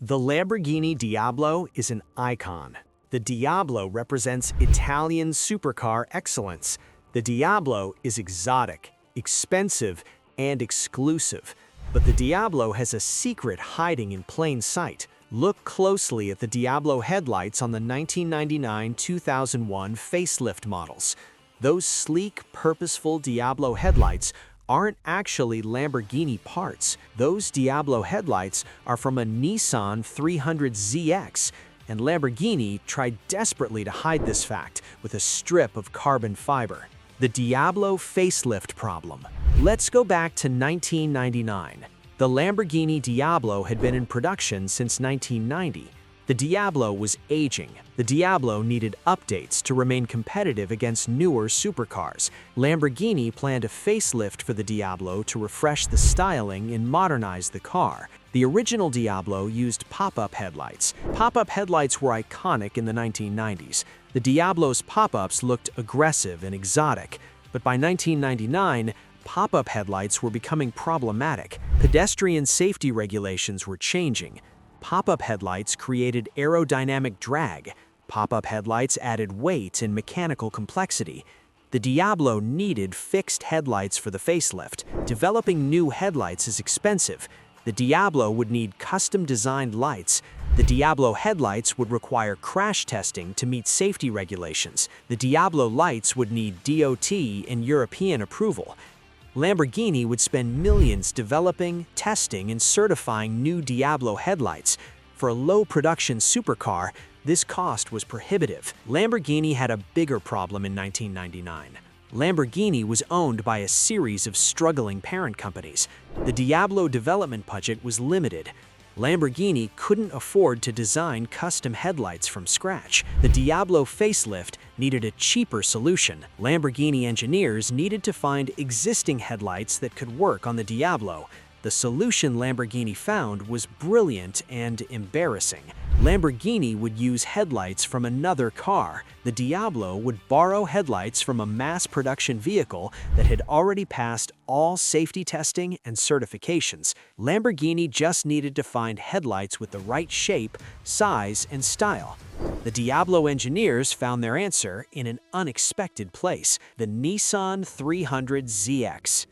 The Lamborghini Diablo is an icon. The Diablo represents Italian supercar excellence. The Diablo is exotic, expensive, and exclusive. But the Diablo has a secret hiding in plain sight. Look closely at the Diablo headlights on the 1999-2001 facelift models. Those sleek, purposeful Diablo headlights aren't actually Lamborghini parts. Those Diablo headlights are from a Nissan 300ZX, and Lamborghini tried desperately to hide this fact with a strip of carbon fiber. The Diablo facelift problem. Let's go back to 1999. The Lamborghini Diablo had been in production since 1990. The Diablo was aging. The Diablo needed updates to remain competitive against newer supercars. Lamborghini planned a facelift for the Diablo to refresh the styling and modernize the car. The original Diablo used pop-up headlights. Pop-up headlights were iconic in the 1990s. The Diablo's pop-ups looked aggressive and exotic, but by 1999, pop-up headlights were becoming problematic. Pedestrian safety regulations were changing. Pop-up headlights created aerodynamic drag. Pop-up headlights added weight and mechanical complexity. The Diablo needed fixed headlights for the facelift. Developing new headlights is expensive. The Diablo would need custom-designed lights. The Diablo headlights would require crash testing to meet safety regulations. The Diablo lights would need DOT and European approval. Lamborghini would spend millions developing, testing, and certifying new Diablo headlights. For a low-production supercar, this cost was prohibitive. Lamborghini had a bigger problem in 1999. Lamborghini was owned by a series of struggling parent companies. The Diablo development budget was limited. Lamborghini couldn't afford to design custom headlights from scratch. The Diablo facelift needed a cheaper solution. Lamborghini engineers needed to find existing headlights that could work on the Diablo. The solution Lamborghini found was brilliant and embarrassing. Lamborghini would use headlights from another car. The Diablo would borrow headlights from a mass-production vehicle that had already passed all safety testing and certifications. Lamborghini just needed to find headlights with the right shape, size, and style. The Diablo engineers found their answer in an unexpected place: the Nissan 300ZX.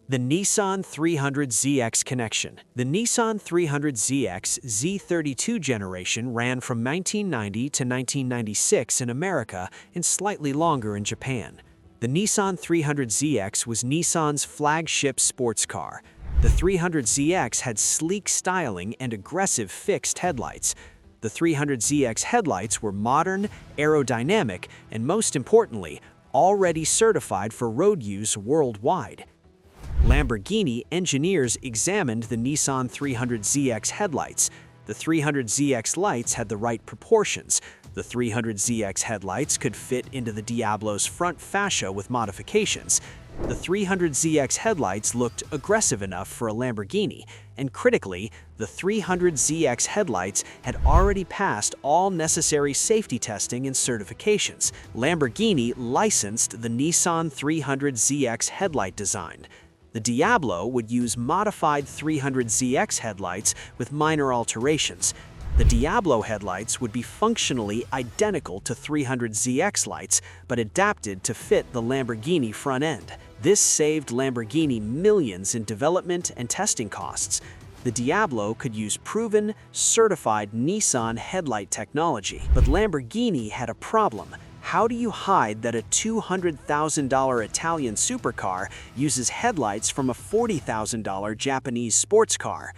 The Nissan 300ZX connection. The Nissan 300ZX Z32 generation ran from 1990 to 1996 in America and slightly longer in Japan. The Nissan 300ZX was Nissan's flagship sports car. The 300ZX had sleek styling and aggressive fixed headlights. The 300ZX headlights were modern, aerodynamic, and most importantly, already certified for road use worldwide. Lamborghini engineers examined the Nissan 300ZX headlights. The 300ZX lights had the right proportions. The 300ZX headlights could fit into the Diablo's front fascia with modifications. The 300ZX headlights looked aggressive enough for a Lamborghini, and critically, the 300ZX headlights had already passed all necessary safety testing and certifications. Lamborghini licensed the Nissan 300ZX headlight design. The Diablo would use modified 300ZX headlights with minor alterations. The Diablo headlights would be functionally identical to 300ZX lights, but adapted to fit the Lamborghini front end. This saved Lamborghini millions in development and testing costs. The Diablo could use proven, certified Nissan headlight technology. But Lamborghini had a problem. How do you hide that a $200,000 Italian supercar uses headlights from a $40,000 Japanese sports car?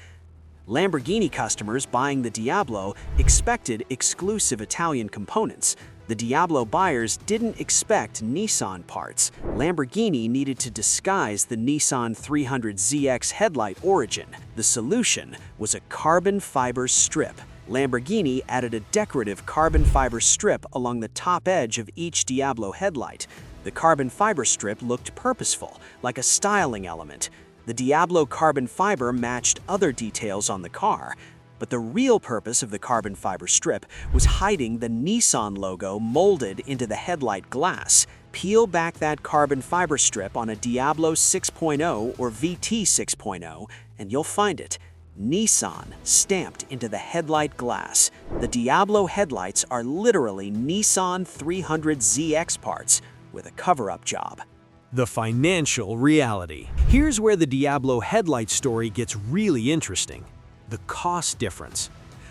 Lamborghini customers buying the Diablo expected exclusive Italian components. The Diablo buyers didn't expect Nissan parts. Lamborghini needed to disguise the Nissan 300ZX headlight origin. The solution was a carbon fiber strip. Lamborghini added a decorative carbon fiber strip along the top edge of each Diablo headlight. The carbon fiber strip looked purposeful, like a styling element. The Diablo carbon fiber matched other details on the car, but the real purpose of the carbon fiber strip was hiding the Nissan logo molded into the headlight glass. Peel back that carbon fiber strip on a Diablo 6.0 or VT 6.0, and you'll find it. Nissan stamped into the headlight glass. The Diablo headlights are literally Nissan 300ZX parts with a cover-up job. The financial reality. Here's where the Diablo headlight story gets really interesting. The cost difference.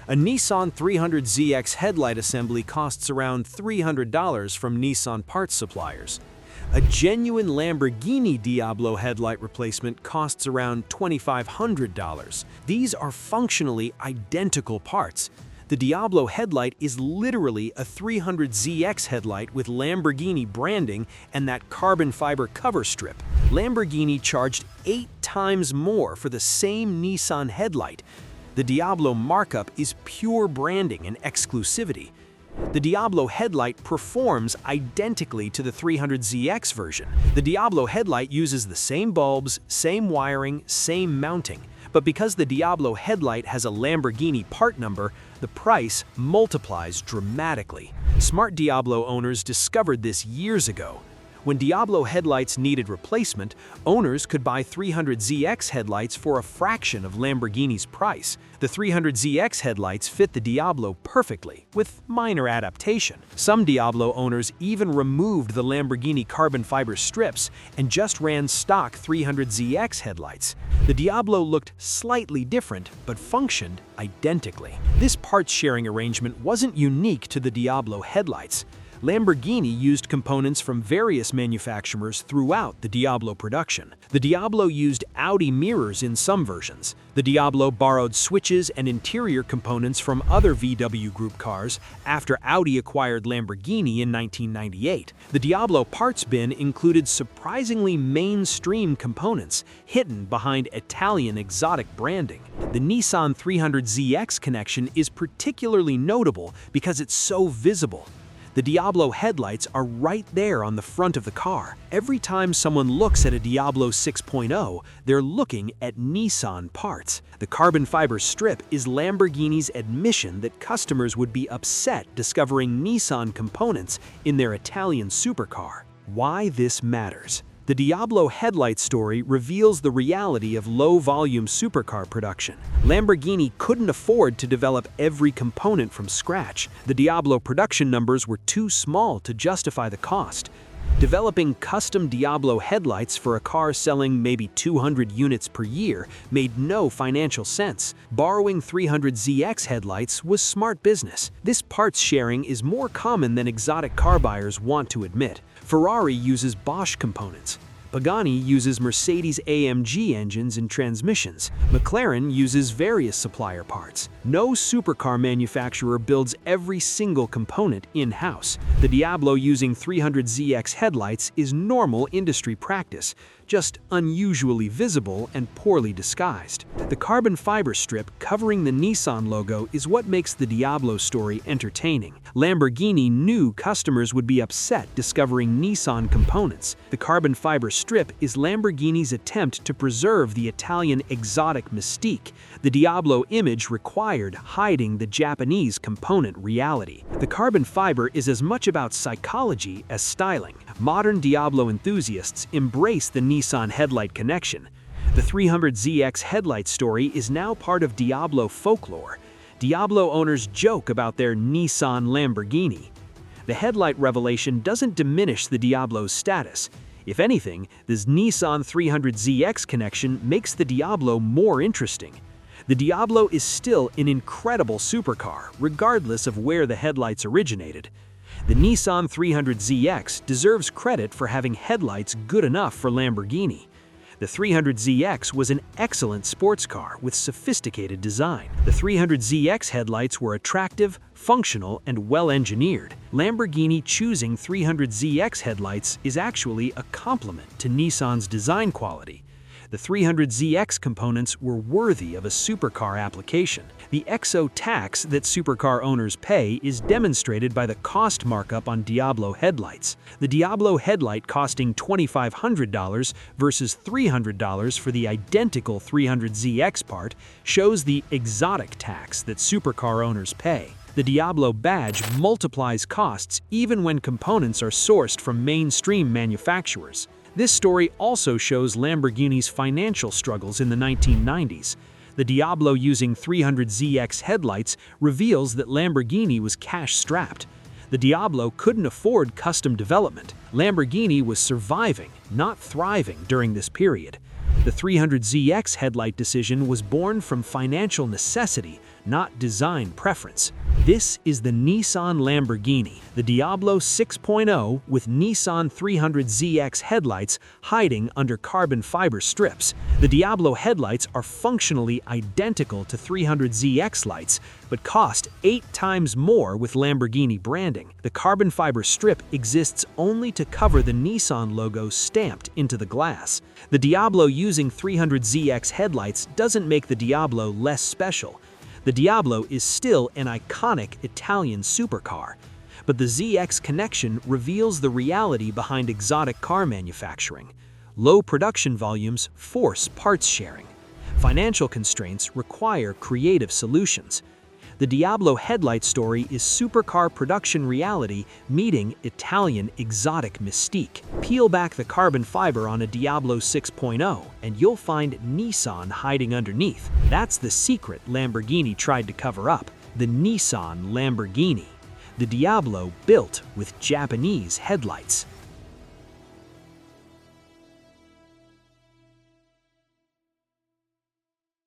A Nissan 300ZX headlight assembly costs around $300 from Nissan parts suppliers. A genuine Lamborghini Diablo headlight replacement costs around $2,500. These are functionally identical parts. The Diablo headlight is literally a 300ZX headlight with Lamborghini branding and that carbon fiber cover strip. Lamborghini charged 8 times more for the same Nissan headlight. The Diablo markup is pure branding and exclusivity. The Diablo headlight performs identically to the 300ZX version. The Diablo headlight uses the same bulbs, same wiring, same mounting. But because the Diablo headlight has a Lamborghini part number, the price multiplies dramatically. Smart Diablo owners discovered this years ago. When Diablo headlights needed replacement, owners could buy 300ZX headlights for a fraction of Lamborghini's price. The 300ZX headlights fit the Diablo perfectly, with minor adaptation. Some Diablo owners even removed the Lamborghini carbon fiber strips and just ran stock 300ZX headlights. The Diablo looked slightly different, but functioned identically. This parts sharing arrangement wasn't unique to the Diablo headlights. Lamborghini used components from various manufacturers throughout the Diablo production. The Diablo used Audi mirrors in some versions. The Diablo borrowed switches and interior components from other VW Group cars after Audi acquired Lamborghini in 1998. The Diablo parts bin included surprisingly mainstream components hidden behind Italian exotic branding. The Nissan 300ZX connection is particularly notable because it's so visible. The Diablo headlights are right there on the front of the car. Every time someone looks at a Diablo 6.0, they're looking at Nissan parts. The carbon fiber strip is Lamborghini's admission that customers would be upset discovering Nissan components in their Italian supercar. Why this matters. The Diablo headlight story reveals the reality of low-volume supercar production. Lamborghini couldn't afford to develop every component from scratch. The Diablo production numbers were too small to justify the cost. Developing custom Diablo headlights for a car selling maybe 200 units per year made no financial sense. Borrowing 300ZX headlights was smart business. This parts sharing is more common than exotic car buyers want to admit. Ferrari uses Bosch components. Pagani uses Mercedes-AMG engines and transmissions. McLaren uses various supplier parts. No supercar manufacturer builds every single component in-house. The Diablo using 300ZX headlights is normal industry practice, just unusually visible and poorly disguised. The carbon fiber strip covering the Nissan logo is what makes the Diablo story entertaining. Lamborghini knew customers would be upset discovering Nissan components. The carbon fiber strip is Lamborghini's attempt to preserve the Italian exotic mystique. The Diablo image required hiding the Japanese component reality. The carbon fiber is as much about psychology as styling. Modern Diablo enthusiasts embrace the Nissan headlight connection. The 300ZX headlight story is now part of Diablo folklore. Diablo owners joke about their Nissan Lamborghini. The headlight revelation doesn't diminish the Diablo's status. If anything, this Nissan 300ZX connection makes the Diablo more interesting. The Diablo is still an incredible supercar, regardless of where the headlights originated. The Nissan 300ZX deserves credit for having headlights good enough for Lamborghini. The 300ZX was an excellent sports car with sophisticated design. The 300ZX headlights were attractive, functional, and well-engineered. Lamborghini choosing 300ZX headlights is actually a compliment to Nissan's design quality. The 300ZX components were worthy of a supercar application. The exo tax that supercar owners pay is demonstrated by the cost markup on Diablo headlights. The Diablo headlight costing $2,500 versus $300 for the identical 300ZX part shows the exotic tax that supercar owners pay. The Diablo badge multiplies costs even when components are sourced from mainstream manufacturers. This story also shows Lamborghini's financial struggles in the 1990s. The Diablo using 300ZX headlights reveals that Lamborghini was cash-strapped. The Diablo couldn't afford custom development. Lamborghini was surviving, not thriving during this period. The 300ZX headlight decision was born from financial necessity, not design preference. This is the Nissan Lamborghini, the Diablo 6.0 with Nissan 300ZX headlights hiding under carbon fiber strips. The Diablo headlights are functionally identical to 300ZX lights, but cost 8 times more with Lamborghini branding. The carbon fiber strip exists only to cover the Nissan logo stamped into the glass. The Diablo using 300ZX headlights doesn't make the Diablo less special. The Diablo is still an iconic Italian supercar, but the ZX connection reveals the reality behind exotic car manufacturing. Low production volumes force parts sharing. Financial constraints require creative solutions. The Diablo headlight story is supercar production reality meeting Italian exotic mystique. Peel back the carbon fiber on a Diablo 6.0 and you'll find Nissan hiding underneath. That's the secret Lamborghini tried to cover up. The Nissan Lamborghini. The Diablo built with Japanese headlights.